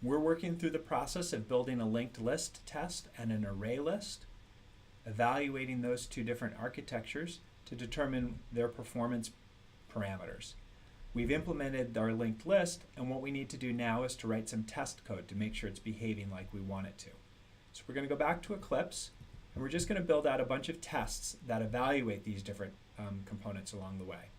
We're working through the process of building a linked list test and an array list, evaluating those two different architectures to determine their performance parameters. We've implemented our linked list, and what we need to do now is to write some test code to make sure it's behaving like we want it to. So we're going to go back to Eclipse, and we're just going to build out a bunch of tests that evaluate these different components along the way.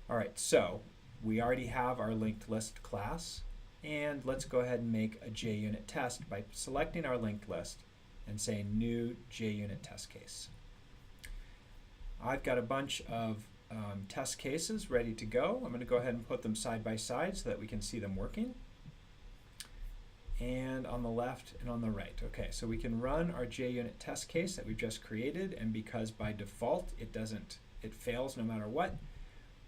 All right, so we already have our linked list class, and let's go ahead and make a JUnit test by selecting our linked list and saying new JUnit test case. I've got a bunch of test cases ready to go. I'm going to go ahead and put them side by side so that we can see them working. And on the left and on the right. Okay, so we can run our JUnit test case that we've just created, and because by default it fails no matter what,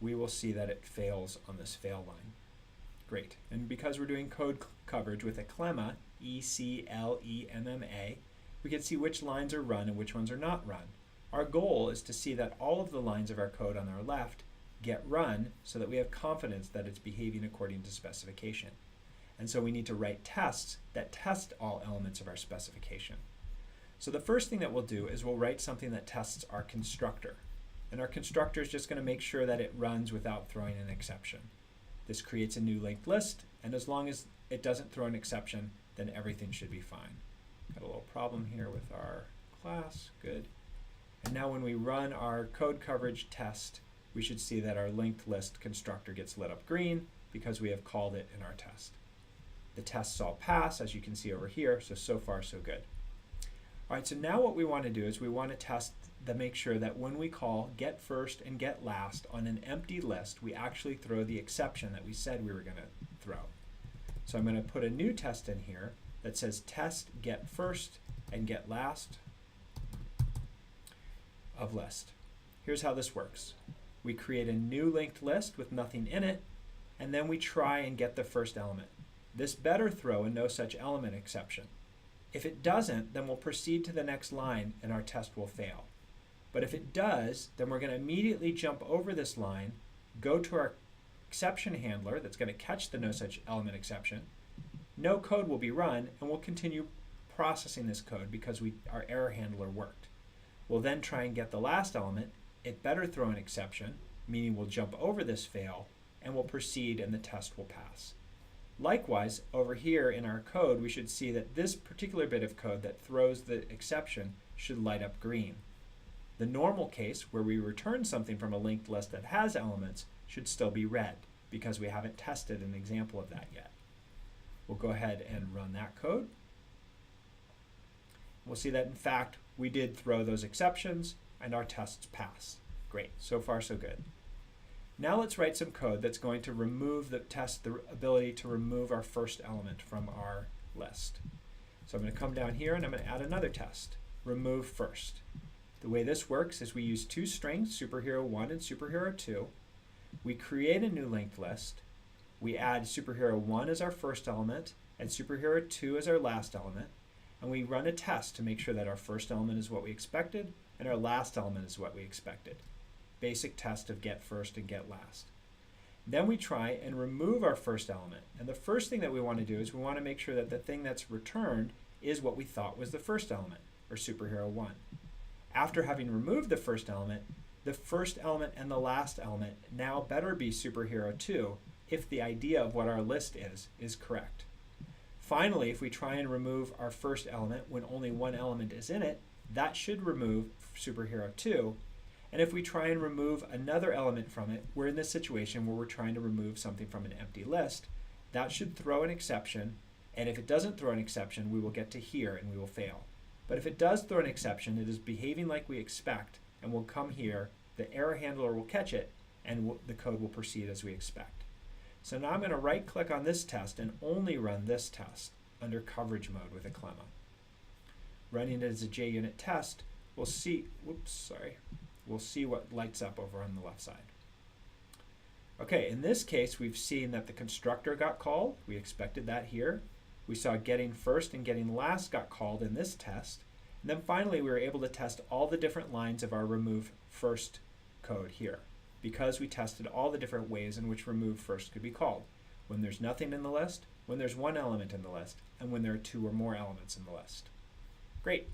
we will see that it fails on this fail line. Great. And because we're doing code coverage with Eclemma, E-C-L-E-M-M-A, we can see which lines are run and which ones are not run. Our goal is to see that all of the lines of our code on our left get run so that we have confidence that it's behaving according to specification. And so we need to write tests that test all elements of our specification. So the first thing that we'll do is we'll write something that tests our constructor. And our constructor is just going to make sure that it runs without throwing an exception. This creates a new linked list, and as long as it doesn't throw an exception, then everything should be fine. Got a little problem here with our class. Good. And now when we run our code coverage test, we should see that our linked list constructor gets lit up green because we have called it in our test. The tests all pass, as you can see over here, so far so good. All right, so now what we want to do is we want to test to make sure that when we call get first and get last on an empty list, we actually throw the exception that we said we were going to throw. So I'm going to put a new test in here that says test get first and get last of list. Here's how this works. We create a new linked list with nothing in it, and then we try and get the first element. This better throw a no such element exception. If it doesn't, then we'll proceed to the next line and our test will fail. But if it does, then we're going to immediately jump over this line, go to our exception handler that's going to catch the no such element exception. No code will be run, and we'll continue processing this code because our error handler worked. We'll then try and get the last element. It better throw an exception, meaning we'll jump over this fail, and we'll proceed and the test will pass. Likewise, over here in our code, we should see that this particular bit of code that throws the exception should light up green. The normal case, where we return something from a linked list that has elements, should still be red, because we haven't tested an example of that yet. We'll go ahead and run that code. We'll see that, in fact, we did throw those exceptions, and our tests pass. Great, so far so good. Now let's write some code that's going to remove the ability to remove our first element from our list. So I'm going to come down here and I'm going to add another test, remove first. The way this works is we use two strings, superhero1 and superhero2. We create a new linked list. We add superhero1 as our first element and superhero2 as our last element. And we run a test to make sure that our first element is what we expected and our last element is what we expected. Basic test of get first and get last. Then we try and remove our first element. And the first thing that we want to do is we want to make sure that the thing that's returned is what we thought was the first element, or superhero1. After having removed the first element and the last element now better be superhero2 if the idea of what our list is correct. Finally, if we try and remove our first element when only one element is in it, that should remove superhero2. And if we try and remove another element from it, we're in this situation where we're trying to remove something from an empty list. That should throw an exception, and if it doesn't throw an exception, we will get to here and we will fail. But if it does throw an exception, it is behaving like we expect, and will come here, the error handler will catch it, and the code will proceed as we expect. So now I'm going to right-click on this test and only run this test under coverage mode with Eclemma. Running it as a JUnit test, we'll see what lights up over on the left side. Okay, in this case, we've seen that the constructor got called. We expected that here. We saw getting first and getting last got called in this test. And then finally, we were able to test all the different lines of our remove first code here, because we tested all the different ways in which remove first could be called. When there's nothing in the list, when there's one element in the list, and when there are two or more elements in the list. Great.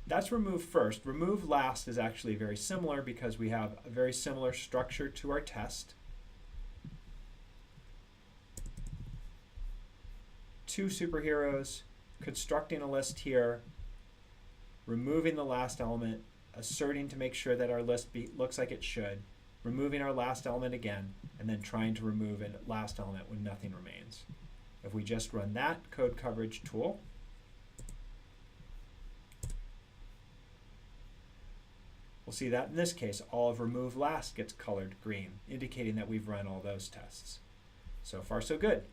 That's remove first. Remove last is actually very similar because we have a very similar structure to our test. Two superheroes, constructing a list here, removing the last element, asserting to make sure that our list looks like it should, removing our last element again, and then trying to remove a last element when nothing remains. If we just run that code coverage tool, we'll see that in this case, all of remove last gets colored green, indicating that we've run all those tests. So far, so good.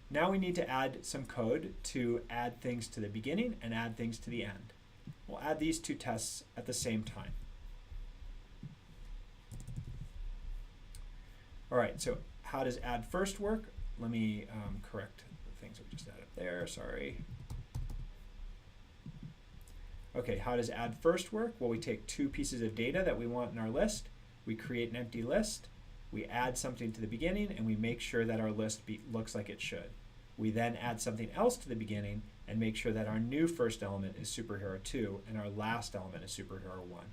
Now we need to add some code to add things to the beginning and add things to the end. We'll add these two tests at the same time. All right, so how does add first work? Let me correct the things we just added there, sorry. Okay, how does add first work? Well, we take two pieces of data that we want in our list, we create an empty list, we add something to the beginning, and we make sure that our list looks like it should. We then add something else to the beginning and make sure that our new first element is superhero 2 and our last element is superhero 1.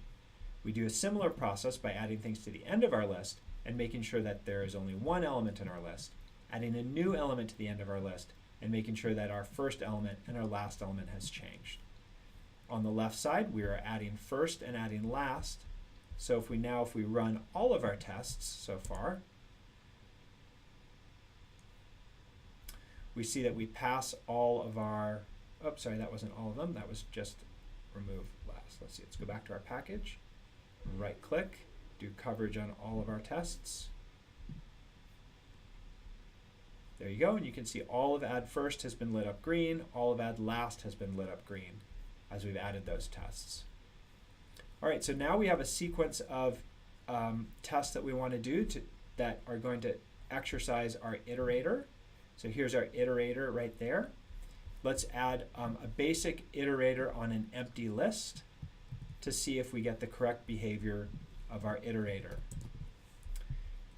We do a similar process by adding things to the end of our list and making sure that there is only one element in our list, adding a new element to the end of our list, and making sure that our first element and our last element has changed. On the left side, we are adding first and adding last. So if we run all of our tests so far, we see that we pass all of our, oops, sorry, that wasn't all of them, that was just remove last. Let's see, let's go back to our package, right click, do coverage on all of our tests. There you go, and you can see all of add first has been lit up green, all of add last has been lit up green as we've added those tests. All right, so now we have a sequence of tests that we want to do that are going to exercise our iterator. So here's our iterator right there. Let's add a basic iterator on an empty list to see if we get the correct behavior of our iterator.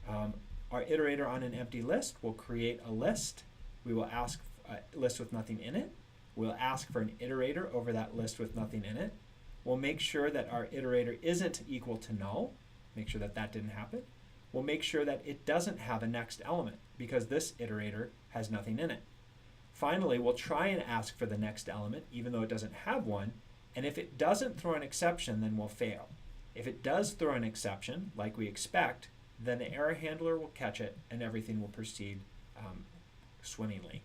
Our iterator on an empty list will create a list. We will ask a list with nothing in it. We'll ask for an iterator over that list with nothing in it. We'll make sure that our iterator isn't equal to null. Make sure that that didn't happen. We'll make sure that it doesn't have a next element because this iterator has nothing in it. Finally, we'll try and ask for the next element even though it doesn't have one, and if it doesn't throw an exception, then we'll fail. If it does throw an exception, like we expect, then the error handler will catch it and everything will proceed swimmingly.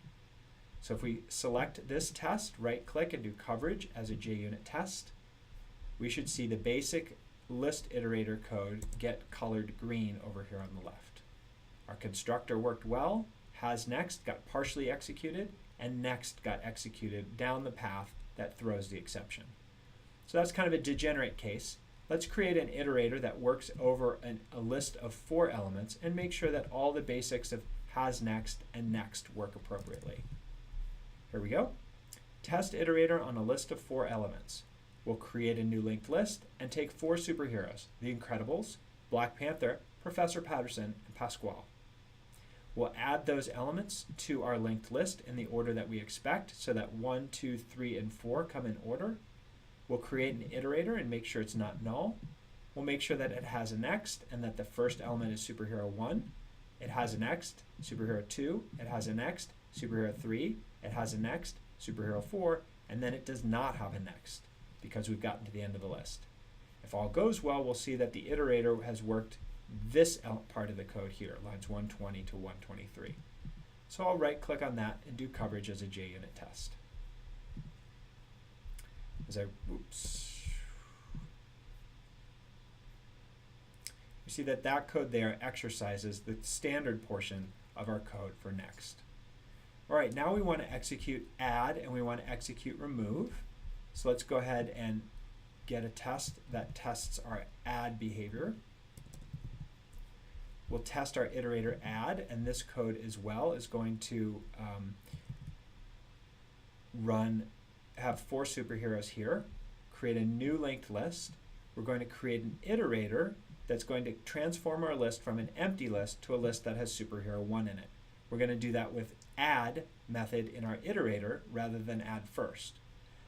So if we select this test, right click and do coverage as a JUnit test, we should see the basic list iterator code get colored green over here on the left. Our constructor worked well, has next got partially executed, and next got executed down the path that throws the exception. So that's kind of a degenerate case. Let's create an iterator that works over a list of 4 elements and make sure that all the basics of has next and next work appropriately. Here we go. Test iterator on a list of 4 elements. We'll create a new linked list and take 4 superheroes, The Incredibles, Black Panther, Professor Patterson, and Pasquale. We'll add those elements to our linked list in the order that we expect so that 1, 2, 3, and 4 come in order. We'll create an iterator and make sure it's not null. We'll make sure that it has a next and that the first element is superhero 1. It has a next, superhero 2. It has a next, superhero 3. It has a next, superhero 4. And then it does not have a next because we've gotten to the end of the list. If all goes well, we'll see that the iterator has worked this part of the code here, lines 120 to 123. So I'll right click on that and do coverage as a JUnit test. You see that that code there exercises the standard portion of our code for next. All right, now we want to execute add and we want to execute remove. So let's go ahead and get a test that tests our add behavior. We'll test our iterator add, and this code as well is going to have 4 superheroes here, create a new linked list. We're going to create an iterator that's going to transform our list from an empty list to a list that has superhero 1 in it. we're going to do that with add method in our iterator rather than add first.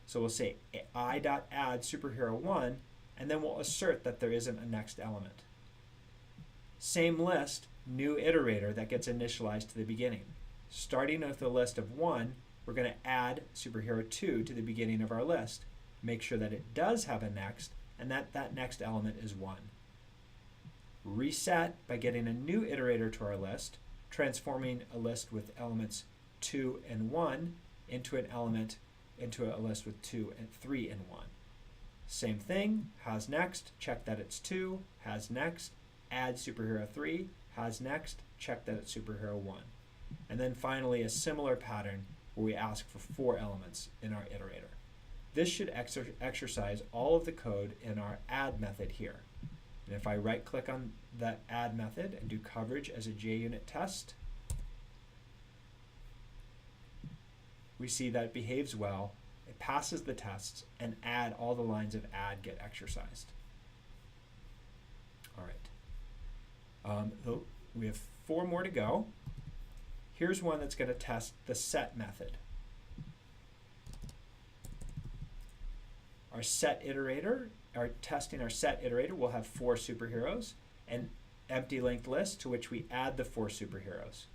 So we'll say I.add superhero1, and then we'll assert that there isn't a next element. Same list, new iterator that gets initialized to the beginning. Starting with a list of 1, we're going to add superhero2 to the beginning of our list. Make sure that it does have a next, and that next element is 1. Reset by getting a new iterator to our list, transforming a list with elements 2 and 1 into a list with 2 and 3 and 1. Same thing, has next, check that it's 2, has next, add superhero 3, has next, check that it's superhero 1. And then finally a similar pattern where we ask for 4 elements in our iterator. This should exercise all of the code in our add method here. And if I right click on that add method and do coverage as a JUnit test, we see that it behaves well, it passes the tests, and all the lines of add get exercised. All right. We have 4 more to go. Here's one that's going to test the set method. Testing our set iterator will have 4 superheroes, an empty linked list to which we add the 4 superheroes.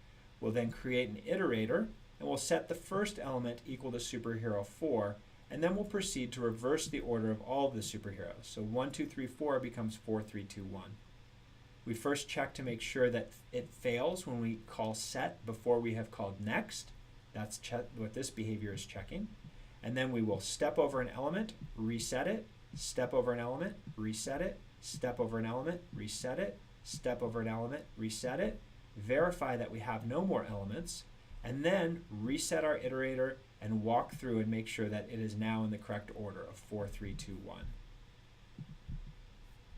We'll then create an iterator, and we'll set the first element equal to superhero 4, and then we'll proceed to reverse the order of all of the superheroes. So 1, 2, 3, 4 becomes 4, 3, 2, 1. We first check to make sure that it fails when we call set before we have called next. That's what this behavior is checking. And then we will step over an element, reset it, step over an element, reset it, step over an element, reset it, step over an element, reset it, verify that we have no more elements, and then reset our iterator and walk through and make sure that it is now in the correct order of 4, 3, 2, 1.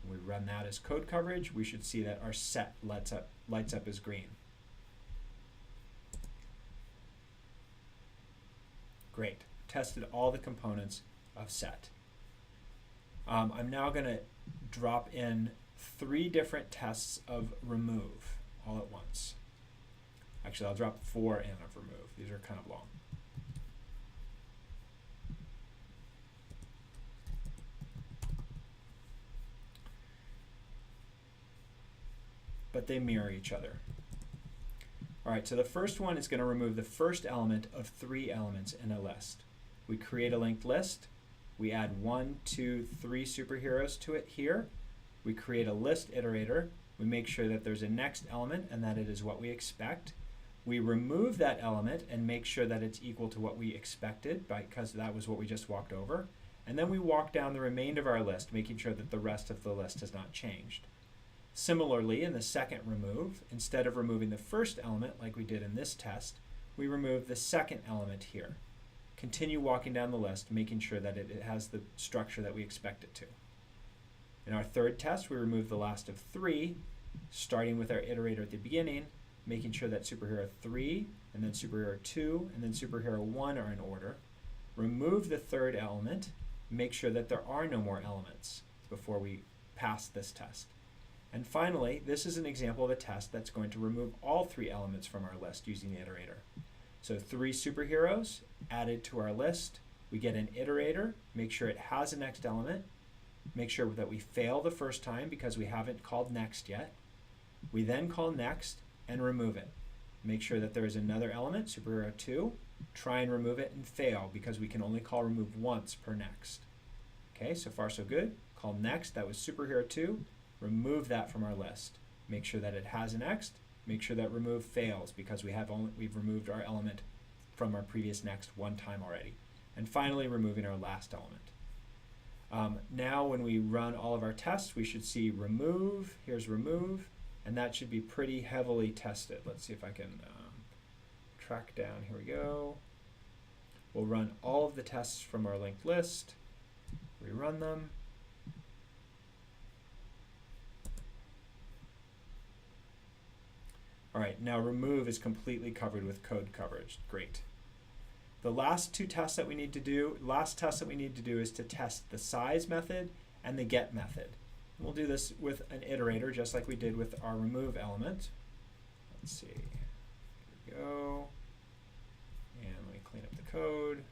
When we run that as code coverage, we should see that our set lights up as green. Great. Tested all the components of set. I'm now going to drop in 3 different tests of remove all at once. Actually, I'll drop 4 in of remove. These are kind of long. But they mirror each other. All right, so the first one is going to remove the first element of 3 elements in a list. We create a linked list. We add 1, 2, 3 superheroes to it here. We create a list iterator. We make sure that there's a next element and that it is what we expect. We remove that element and make sure that it's equal to what we expected because that was what we just walked over. And then we walk down the remainder of our list, making sure that the rest of the list has not changed. Similarly, in the second remove, instead of removing the first element like we did in this test, we remove the second element here. Continue walking down the list, making sure that it has the structure that we expect it to. In our third test, we remove the last of 3, starting with our iterator at the beginning, making sure that superhero 3, and then superhero 2, and then superhero 1 are in order. Remove the third element, make sure that there are no more elements before we pass this test. And finally, this is an example of a test that's going to remove all 3 elements from our list using the iterator. So 3 superheroes added to our list. We get an iterator, make sure it has a next element, make sure that we fail the first time because we haven't called next yet. We then call next and remove it. Make sure that there is another element, superhero 2, try and remove it and fail because we can only call remove once per next. Okay, so far so good. Call next, that was superhero 2, remove that from our list. Make sure that it has a next, make sure that remove fails because we've removed our element from our previous next one time already. And finally, removing our last element. Now when we run all of our tests, we should see remove, here's remove, and that should be pretty heavily tested. Let's see if I can track down, here we go. We'll run all of the tests from our linked list, rerun them. All right, now remove is completely covered with code coverage. Great. The last 2 tests that we need to do, is to test the size method and the get method. We'll do this with an iterator just like we did with our remove element. Let's see. Here we go. And let me clean up the code.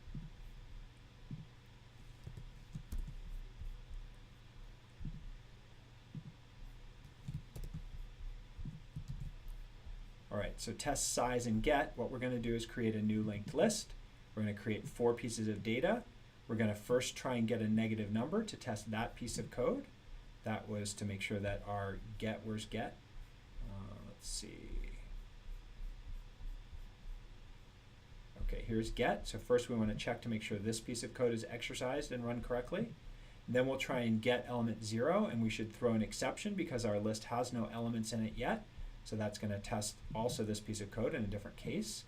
All right, so test size and get, what we're going to do is create a new linked list. We're going to create 4 pieces of data. We're going to first try and get a negative number to test that piece of code. That was to make sure that our get, where's get? Let's see. Okay, here's get. So first we want to check to make sure this piece of code is exercised and run correctly. Then we'll try and get element 0, and we should throw an exception because our list has no elements in it yet. So that's going to test also this piece of code in a different case.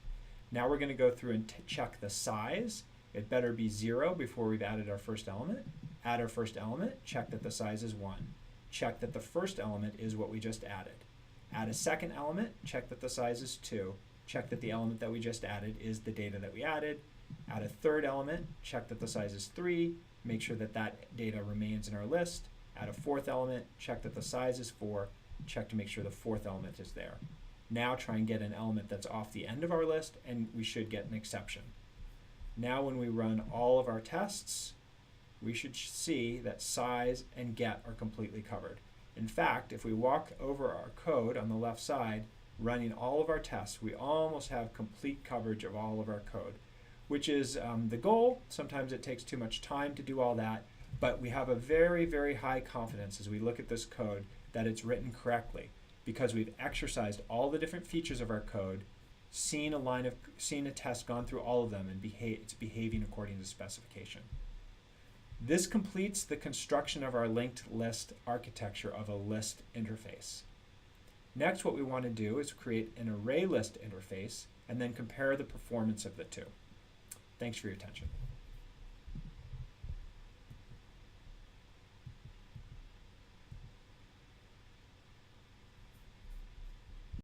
Now we're going to go through and check the size. It better be 0 before we've added our first element. Add our first element, check that the size is 1. Check that the first element is what we just added. Add a second element, check that the size is 2. Check that the element that we just added is the data that we added. Add a third element, check that the size is 3. Make sure that that data remains in our list. Add a fourth element, check that the size is 4. Check to make sure the fourth element is there. Now try and get an element that's off the end of our list, and we should get an exception. Now when we run all of our tests, we should see that size and get are completely covered. In fact, if we walk over our code on the left side, running all of our tests, we almost have complete coverage of all of our code, which is the goal. Sometimes it takes too much time to do all that, but we have a very, very high confidence as we look at this code that it's written correctly because we've exercised all the different features of our code, seen a test, gone through all of them, and it's behaving according to specification. This completes the construction of our linked list architecture of a list interface. Next, what we want to do is create an Arraylist interface and then compare the performance of the two. Thanks for your attention.